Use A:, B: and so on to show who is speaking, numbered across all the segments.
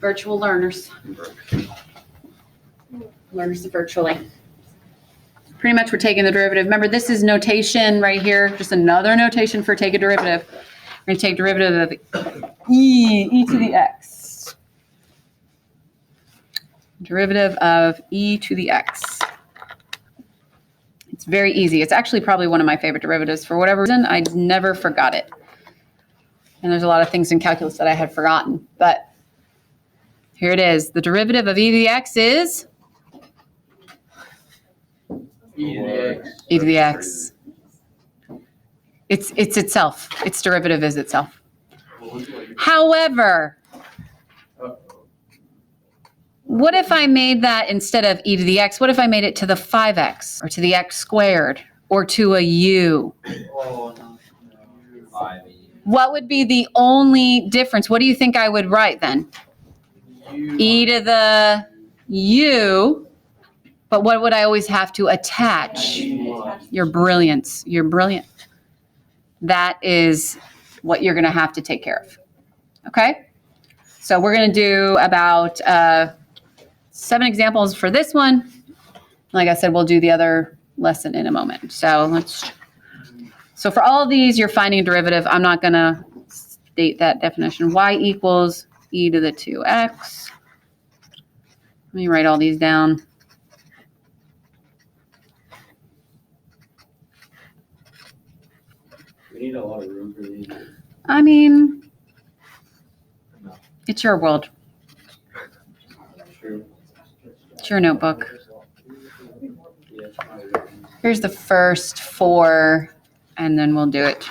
A: Virtual learners. Learners virtually. Pretty much we're taking the derivative. Remember, this is notation right here, just another notation for take a derivative. We're going to take derivative of e to the x. Derivative of e to the x. It's very easy. It's actually probably one of my favorite derivatives. For whatever reason, I never forgot it. And there's a lot of things in calculus that I had forgotten. But here it is. The derivative of e to the x is? E to the x. It's itself. Its derivative is itself. However, what if I made that instead of e to the x, what if I made it to the 5x or to the x squared or to a u? What would be the only difference? What do you think I would write then? E to the u, but what would I always have to attach? Your brilliance. You're brilliant. That is what you're going to have to take care of. Okay? So we're going to do about 7 examples for this one. Like I said, we'll do the other lesson in a moment. So for all of these, you're finding a derivative. I'm not going to state that definition. Y equals e to the 2x. Let me write all these down.
B: We need a lot of room for these.
A: I mean, it's your world. It's your notebook. Here's the first 4, and then we'll do it.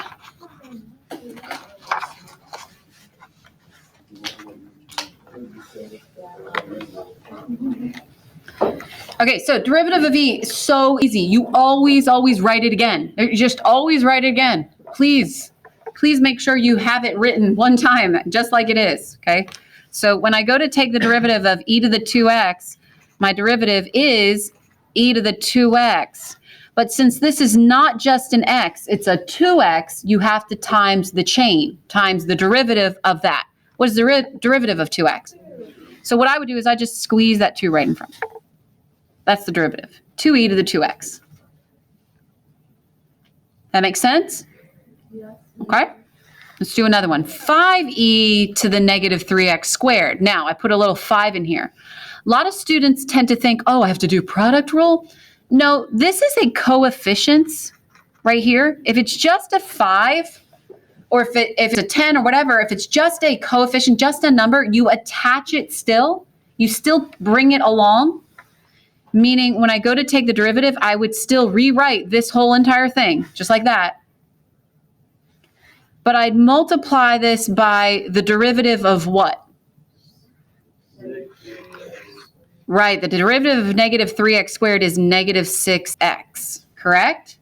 A: Okay, so derivative of e is so easy. You always write it again. You just always write it again. Please make sure you have it written one time, just like it is, okay? So when I go to take the derivative of e to the 2x, my derivative is e to the 2x. But since this is not just an x, it's a 2x, you have to times the chain, times the derivative of that. What is the derivative of 2x? So what I would do is I just squeeze that 2 right in front. That's the derivative, 2e to the 2x. That makes sense?
C: Yeah.
A: Okay. Let's do another one. 5e to the negative 3x squared. Now, I put a little 5 in here. A lot of students tend to think, oh, I have to do product rule. No, this is a coefficients right here. If it's just a 5, or if it's a 10 or whatever, if it's just a coefficient, just a number, you attach it still. You still bring it along. Meaning when I go to take the derivative, I would still rewrite this whole entire thing, just like that. But I'd multiply this by the derivative of what? Right, the derivative of negative 3x squared is negative 6x, correct?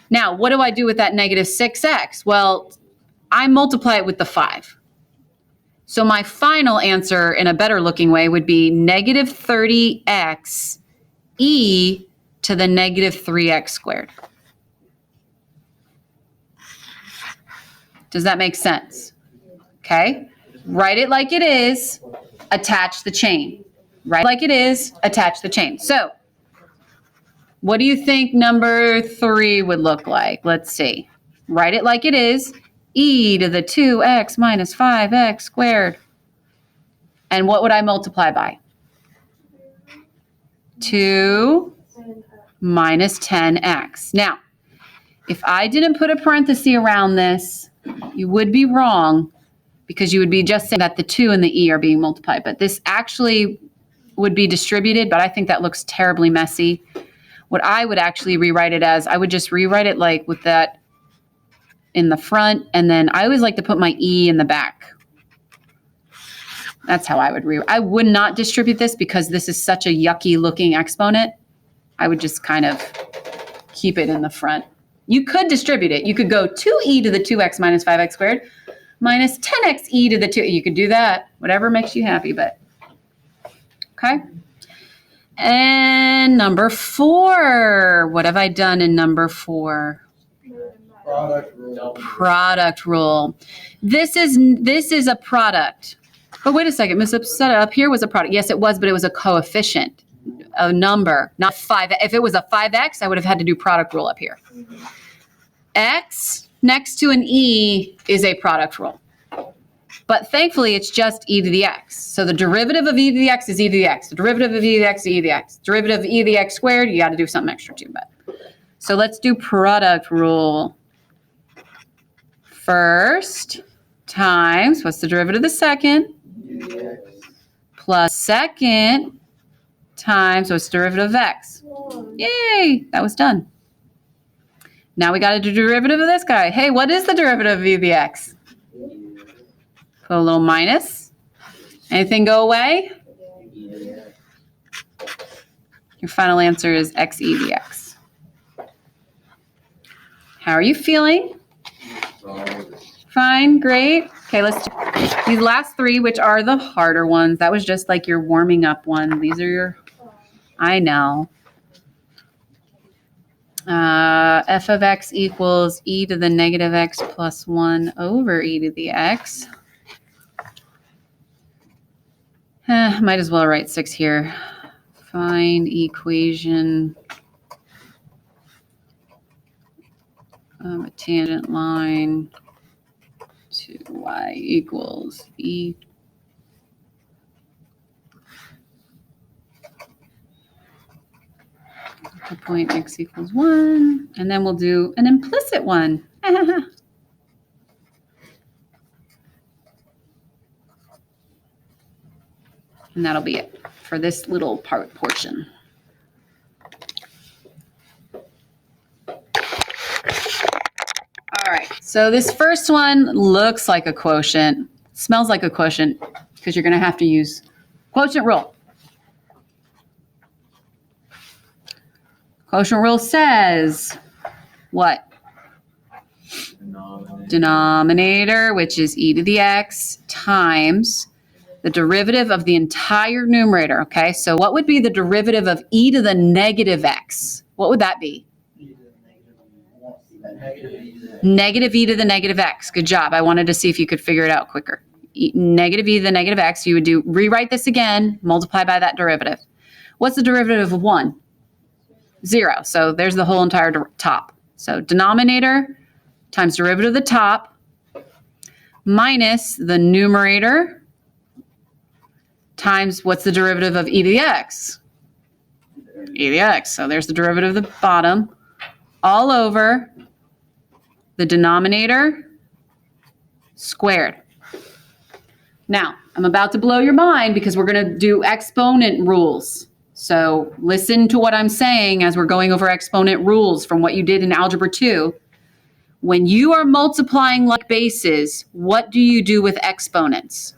A: Now, what do I do with that negative 6x? Well, I multiply it with the 5. So my final answer in a better looking way would be negative 30x e to the negative 3x squared. Does that make sense? Okay. Write it like it is, attach the chain. Write it like it is, attach the chain. So what do you think number 3 would look like? Let's see. Write it like it is, e to the 2x minus 5x squared. And what would I multiply by? 2 minus 10x. Now, if I didn't put a parenthesis around this, you would be wrong because you would be just saying that the 2 and the e are being multiplied. But this actually would be distributed, but I think that looks terribly messy. What I would actually rewrite it as, I would just rewrite it like with that in the front, and then I always like to put my e in the back. That's how I would rewrite. I would not distribute this because this is such a yucky looking exponent. I would just kind of keep it in the front. You could distribute it. You could go 2e to the 2x minus 5x squared minus 10x e to the 2. You could do that, whatever makes you happy, but okay. And number 4. What have I done in number 4?
B: Product rule.
A: Product rule. This is a product. But wait a second, Miss Upset, up here was a product. Yes, it was, but it was a coefficient, a number, not 5. If it was a 5x, I would have had to do product rule up here. X next to an E is a product rule. But thankfully, it's just e to the x. So the derivative of e to the x is e to the x. The derivative of e to the x is e to the x. Derivative of e to the x squared, you got to do something extra too. But so let's do product rule. First times, what's the derivative of the second? Plus second times, what's the derivative of x? Yay, that was done. Now we got to do derivative of this guy. Hey, what is the derivative of e to the x? Put a little minus. Anything go away? Your final answer is x e to the x. How are you feeling? Fine, great. Okay, let's do these last 3, which are the harder ones. That was just like your warming up one. These are your, I know. F of x equals e to the negative x plus 1 over e to the x. Might as well write 6 here. Find equation of a tangent line to y equals e. The point x equals 1. And then we'll do an implicit one. And that'll be it for this little portion. All right, so this first one looks like a quotient, smells like a quotient, because you're going to have to use quotient rule. Quotient rule says what? Denominator, which is e to the x, times the derivative of the entire numerator, okay? So what would be the derivative of e to the negative x? What would that be? Negative e to the negative x. Good job. I wanted to see if you could figure it out quicker. Negative e to the negative x, you would do, rewrite this again, multiply by that derivative. What's the derivative of 1? 0. So there's the whole entire top. So denominator times derivative of the top minus the numerator times what's the derivative of e to the x? E to the x. So there's the derivative of the bottom all over the denominator squared. Now, I'm about to blow your mind because we're going to do exponent rules. So listen to what I'm saying as we're going over exponent rules from what you did in Algebra 2. When you are multiplying like bases, what do you do with exponents?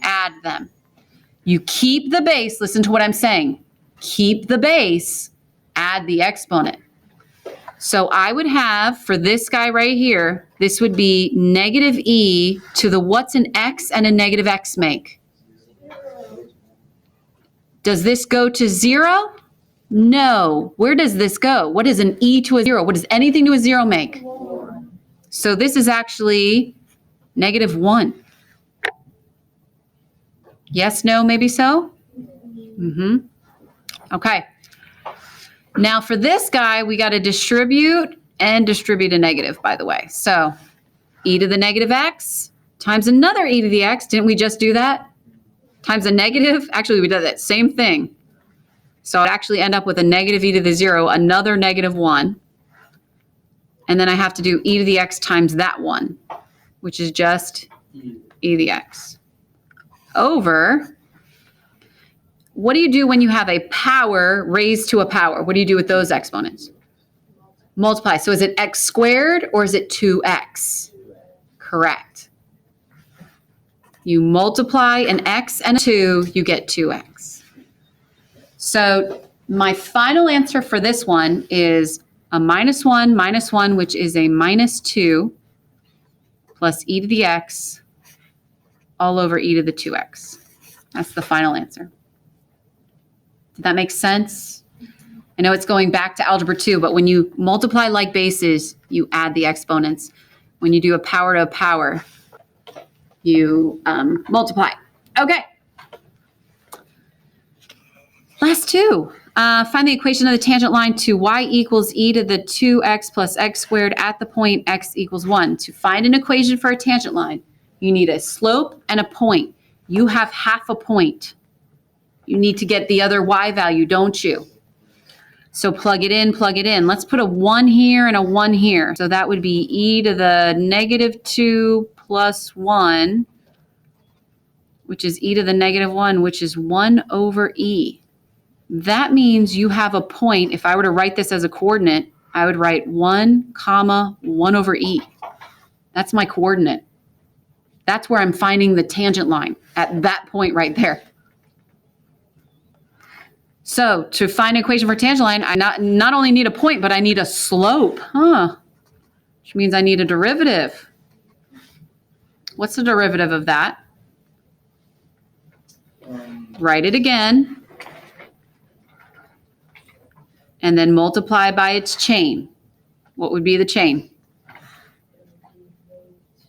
A: Add them. You keep the base, listen to what I'm saying. Keep the base, add the exponent. So I would have, for this guy right here, this would be negative e to the what's an x and a negative x make? Does this go to 0? No. Where does this go? What is an e to a 0? What does anything to a 0 make? So this is actually negative 1. Yes, no, maybe so? Okay. Now for this guy, we got to distribute and distribute a negative, by the way. So e to the negative x times another e to the x. Didn't we just do that? Times a negative. Actually, we did that same thing. So I'd actually end up with a negative e to the 0, another negative 1. And then I have to do e to the x times that 1, which is just e to the x. Over, what do you do when you have a power raised to a power? What do you do with those exponents? Multiply. So is it x squared or is it 2x? Correct. You multiply an x and a 2, you get 2x. So my final answer for this one is a minus 1, which is a minus 2, plus e to the x, all over e to the 2x. That's the final answer. Did that make sense? I know it's going back to Algebra 2, but when you multiply like bases, you add the exponents. When you do a power to a power, you multiply. Okay. Last two. Find the equation of the tangent line to y equals e to the 2x plus x squared at the point x equals 1. To find an equation for a tangent line, you need a slope and a point. You have half a point. You need to get the other y value, don't you? So plug it in, plug it in. Let's put a 1 here and a 1 here. So that would be e to the negative 2 plus 1, which is e to the negative 1, which is 1 over e. That means you have a point. If I were to write this as a coordinate, I would write 1 comma 1 over e. That's my coordinate. That's where I'm finding the tangent line, at that point right there. So to find an equation for a tangent line, I not only need a point, but I need a slope, which means I need a derivative. What's the derivative of that? Write it again. And then multiply by its chain. What would be the chain?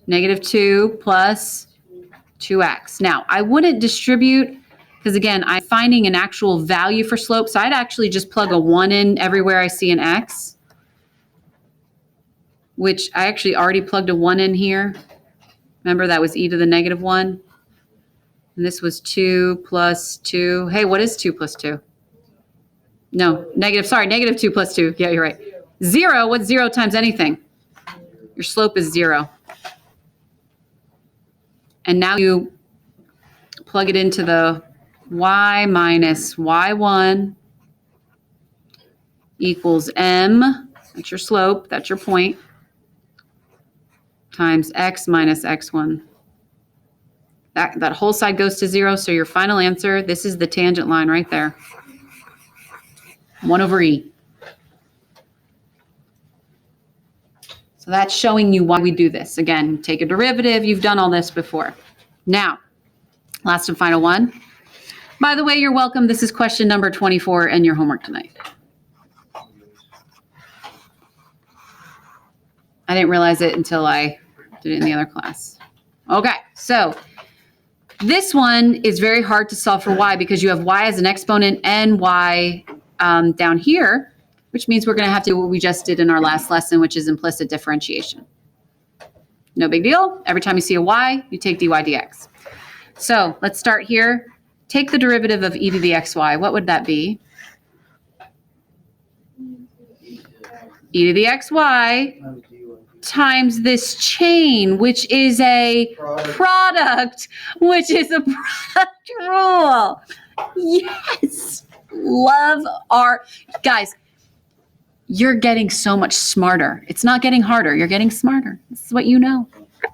A: Negative 2 plus 2x. Now, I wouldn't distribute, because again, I'm finding an actual value for slope, so I'd actually just plug a 1 in everywhere I see an x, which I actually already plugged a 1 in here. Remember, that was e to the negative 1. And this was 2 plus 2. Hey, what is 2 plus 2? No, negative 2 plus 2. Yeah, you're right. 0, what's 0 times anything? Your slope is 0. And now you plug it into the y minus y1 equals m, that's your slope, that's your point, times x minus x1. That whole side goes to 0, so your final answer, this is the tangent line right there. 1 over e. So that's showing you why we do this. Again, take a derivative. You've done all this before. Now, last and final one. By the way, you're welcome. This is question number 24 in your homework tonight. I didn't realize it until I did it in the other class. Okay, so this one is very hard to solve for y because you have y as an exponent and y down here, which means we're going to have to do what we just did in our last lesson, which is implicit differentiation. No big deal. Every time you see a y, you take dy dx. So let's start here. Take the derivative of e to the xy. What would that be? E to the xy times this chain, which is a product, which is a product rule. Yes. Love our, guys, you're getting so much smarter. It's not getting harder. You're getting smarter. This is what you know.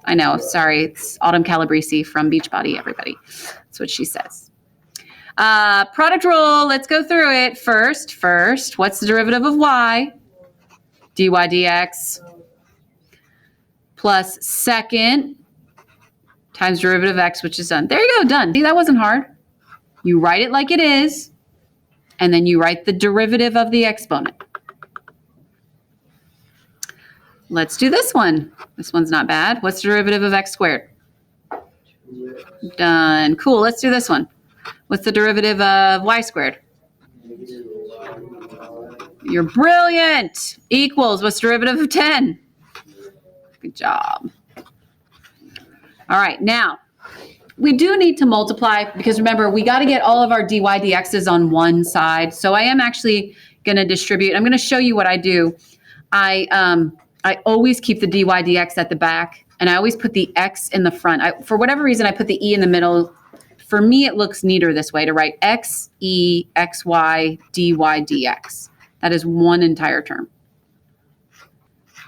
A: I know. Sorry. It's Autumn Calabrese from Beachbody, everybody. That's what she says. Product rule. Let's go through it. First, what's the derivative of y? Dy dx plus second times derivative of x, which is done. There you go. Done. See, that wasn't hard. You write it like it is, and then you write the derivative of the exponent. Let's do this one. This one's not bad. What's the derivative of x squared? Done. Cool. Let's do this one. What's the derivative of y squared? You're brilliant. Equals. What's the derivative of 10? Good job. All right. Now, we do need to multiply because remember, we got to get all of our dy dx's on one side. So I am actually going to distribute. I'm going to show you what I do. I always keep the dy dx at the back, and I always put the x in the front. For whatever reason, I put the e in the middle. For me, it looks neater this way to write x, e, xy, dy, dx. That is one entire term.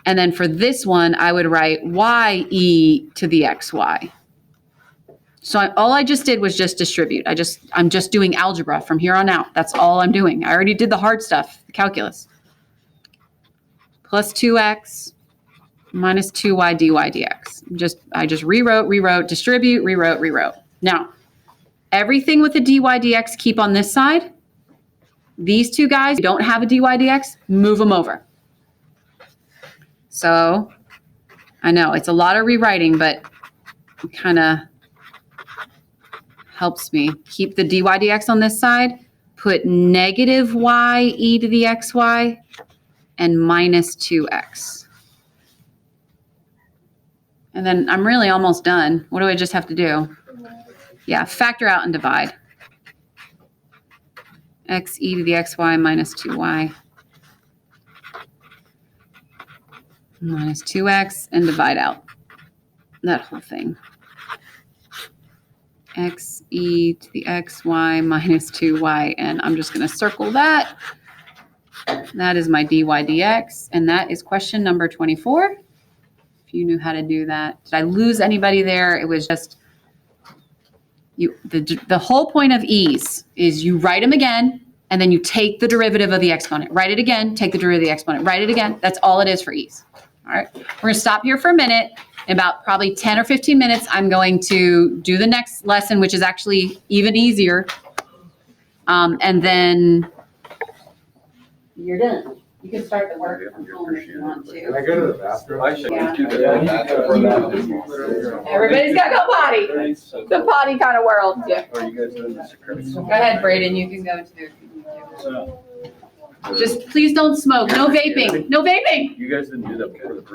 A: And then for this one, I would write y, e to the xy. So all I just did was just distribute. I'm just doing algebra from here on out. That's all I'm doing. I already did the hard stuff, the calculus. Plus 2x minus 2y dy dx. I just rewrote, distribute, rewrote. Now, everything with the dy dx keep on this side. These two guys don't have a dy dx, move them over. So I know it's a lot of rewriting, but kind of helps me. Keep the dy dx on this side, put negative y e to the xy, and minus 2x. And then I'm really almost done. What do I just have to do? Yeah, factor out and divide. X e to the xy minus 2y. Minus 2x and divide out that whole thing. X e to the xy minus 2y. And I'm just going to circle that. That is my dy dx. And that is question number 24. If you knew how to do that. Did I lose anybody there? It was just, the whole point of ease is you write them again, and then you take the derivative of the exponent. Write it again, take the derivative of the exponent. Write it again. That's all it is for ease. All right. We're going to stop here for a minute. In about probably 10 or 15 minutes, I'm going to do the next lesson, which is actually even easier. And then you're done. You can start the work from home if you want to.
B: Can I go to the bathroom? I should.
A: Yeah.
B: Yeah.
A: Everybody's got to go potty. The potty kind of world. Yeah.
B: Are you guys doing this?
A: Go ahead, Braden. You can go too. Just please don't smoke. No vaping. No vaping.
B: You guys didn't do that before the